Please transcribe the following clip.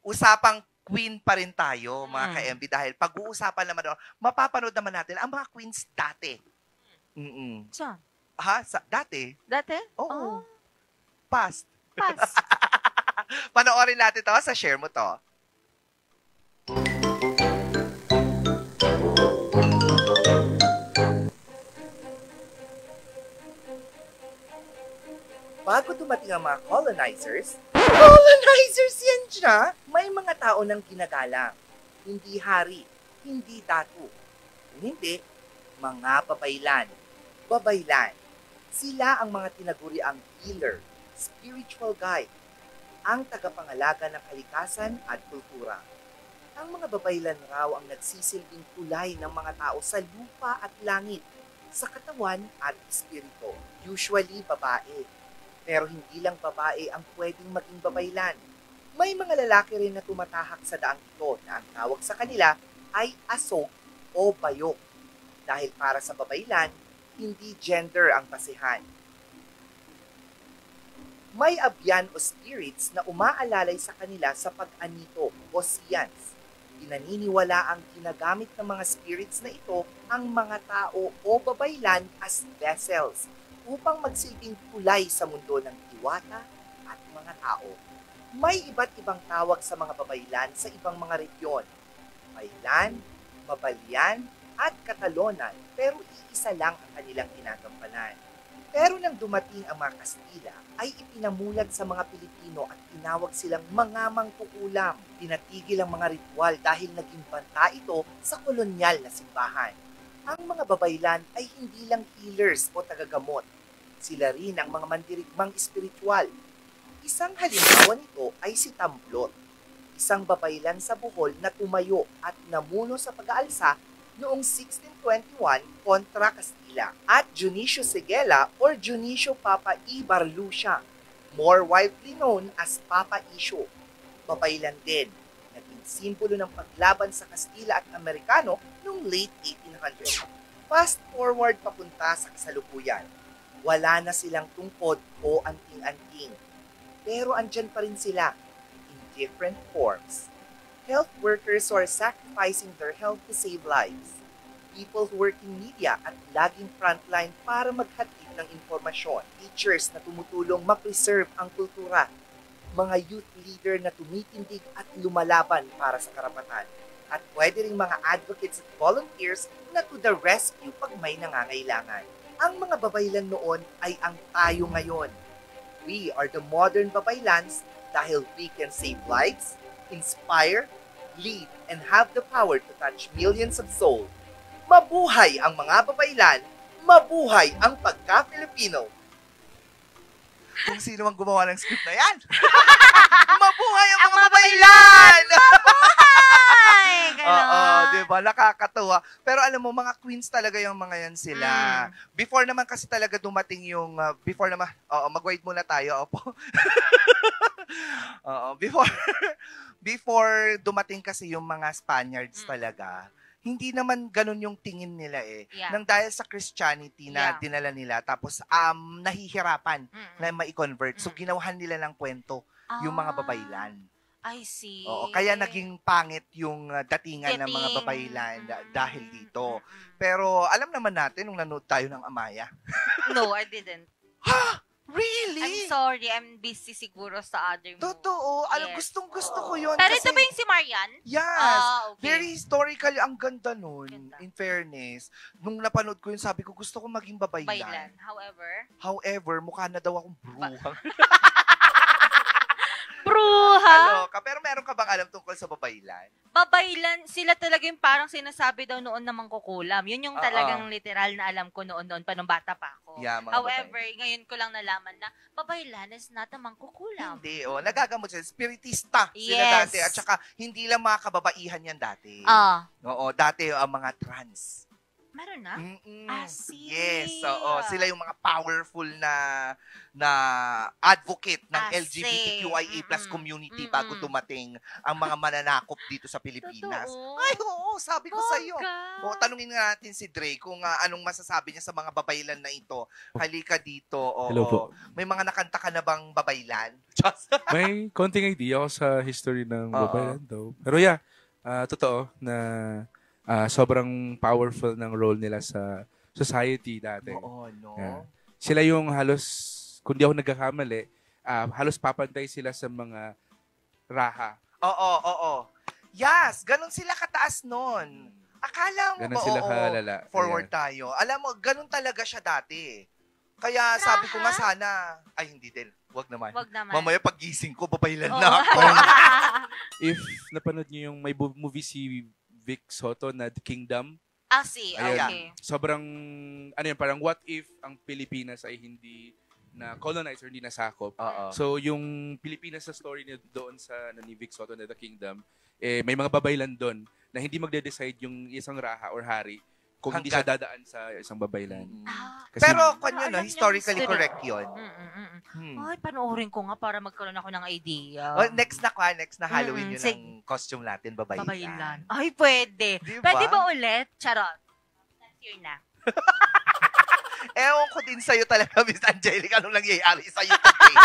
usapang queen pa rin tayo, mga ka-MB, dahil pag-uusapan naman, mapapanood naman natin ang mga queens dati. Saan? Dati? Dati? Oo. Past. Past. Panoorin natin to, share mo to. Bago dumating ang mga colonizers yan siya! May mga tao nang ginagalang. Hindi hari, hindi datu. Kung hindi, mga babaylan. Babaylan. Sila ang mga tinaguriang healer, spiritual guide, ang tagapangalaga ng kalikasan at kultura. Ang mga babaylan raw ang nagsisilbing tulay ng mga tao sa lupa at langit, sa katawan at espiritu. Usually babae. Pero hindi lang babae ang pwedeng maging babaylan. May mga lalaki rin na tumatahak sa daang ito na ang tawag sa kanila ay asog o bayok. Dahil para sa babaylan, hindi gender ang basihan. May abyan o spirits na umaalalay sa kanila sa pag-anito o science. Pinaniniwala ang ginagamit ng mga spirits na ito ang mga tao o babaylan as vessels upang magsilbing tulay sa mundo ng diwata at mga tao. May iba't ibang tawag sa mga babaylan sa ibang mga regyon. Baylan, Mabalyan, at Katalonan, pero iisa lang ang kanilang ginagampanan. Pero nang dumating ang mga Kastila, ay ipinamulat sa mga Pilipino at tinawag silang mga mangkukulam. Tinatigil ang mga ritual dahil naging banta ito sa kolonyal na simbahan. Ang mga babaylan ay hindi lang healers o tagagamot. Sila rin ang mga mandirigmang espiritual. Isang halimbawa nito ay si Tamblot, isang babaylan sa Bohol na tumayo at namuno sa pag-aalsa noong 1621 kontra Kastila, at Dionisio Seguela or Dionisio Papa I. Barlucia, more widely known as Papa Isyo. Babaylan din, naging simbolo ng paglaban sa Kastila at Amerikano noong late 1800s. Fast forward papunta sa kasalukuyan. Wala na silang tungkod o anting-anting. Pero andyan pa rin sila, in different forms. Health workers who are sacrificing their health to save lives. People who work in media at laging frontline para maghatid ng impormasyon. Teachers na tumutulong ma-preserve ang kultura. Mga youth leader na tumitindig at lumalaban para sa karapatan. At pwede ring mga advocates at volunteers na to the rescue pag may nangangailangan. Ang mga babaylan noon ay ang tayo ngayon. We are the modern babaylans dahil we can save lives, inspire, lead, and have the power to touch millions of souls. Mabuhay ang mga babaylan, mabuhay ang pagka-Filipino. Kung sino mang gumawa ng script na yan. Mabuhay ang mga babaylan! Mabuhay! Oo, diba? Nakakatuwa. Pero alam mo, mga queens talaga yung mga yan sila. Before naman kasi talaga dumating yung, mag-wait muna tayo. Opo. Oo, before dumating kasi yung mga Spaniards talaga, hindi naman ganun yung tingin nila eh. Yeah. Nang dahil sa Christianity na dinala nila, tapos nahihirapan na ma-convert. So, ginawahan nila ng kwento yung mga babaylan. I see. Oo, kaya naging pangit yung datingan ng mga babaylan dahil dito. Pero alam naman natin nung nanood tayo ng Amaya. No, I didn't. Ha? Really? I'm sorry, I'm busy siguro sa other movie. Totoo. Alam, Yes. gustong-gusto ko yun. Pero kasi, ito ba yung si Marian? Yes. Okay. Very historical. Ang ganda nun. Ganda. In fairness. Nung napanood ko yun, sabi ko, gusto ko maging babaylan. Baylan. However, mukha na daw akong bruhang. Bruha! Pero meron ka bang alam tungkol sa babaylan? Babaylan, sila talaga yung parang sinasabi daw noon na mangkukulam. Yun yung talagang literal na alam ko noon pa nung bata pa ako. Yeah, mga However, ngayon ko lang nalaman na babaylan is not a mangkukulam. Hindi, nagagamot sila. Spiritista sila Yes. dati. At saka, hindi lang mga kababaihan yan dati. Oo, dati ang mga trans. Meron na? Mm-mm. I see. Yes, oo. Sila yung mga powerful na advocate ng I see. LGBTQIA+ community Mm-mm. bago dumating ang mga mananakop dito sa Pilipinas. Totoo? Ay, oo, sabi ko sa iyo. Bongga. O, tanungin nga natin si Dre kung anong masasabi niya sa mga babaylan na ito. Halika dito. Oo. Hello po. May mga nakanta ka na bang babaylan? May konting idea ako sa history ng Oo. babaylan daw. Pero yeah, totoo na sobrang powerful ng role nila sa society dati. Oo, no? Yeah. Sila yung halos, kung di ako nagkakamali, halos papantay sila sa mga raha. Oo. Yes, ganun sila kataas nun. Akala mo Ganun ba, sila oo, kalala. forward tayo. Alam mo, ganun talaga siya dati. Kaya sabi ko nga sana, ay hindi din, wag naman. Wag naman. Mamaya pag-gising ko, babaylan Oo. na ako. If napanood niyo yung may movie si Vic Soto na The Kingdom, See, Ayan. okay. sobrang, parang what if ang Pilipinas ay hindi na colonized or hindi nasakop. Oo. So, yung Pilipinas sa story niya doon sa ni Vic Soto na The Kingdom, may mga babaylan doon na hindi magde-decide yung isang raha or hari kung hindi siya dadaan sa isang babaylan. Kasi- Pero, kanyo, Alam no, niyo historically yung correct yun. Ay, panoorin ko nga para magkaroon ako ng idea. Next na Halloween yun Sige. ang costume natin, babaylan. Babaylan. Ay, pwede. Diba? Pwede ba ulit? Charot. Next year na. Ewan ko din sa'yo talaga, Miss Angelica, anong nangyayari sa'yo today.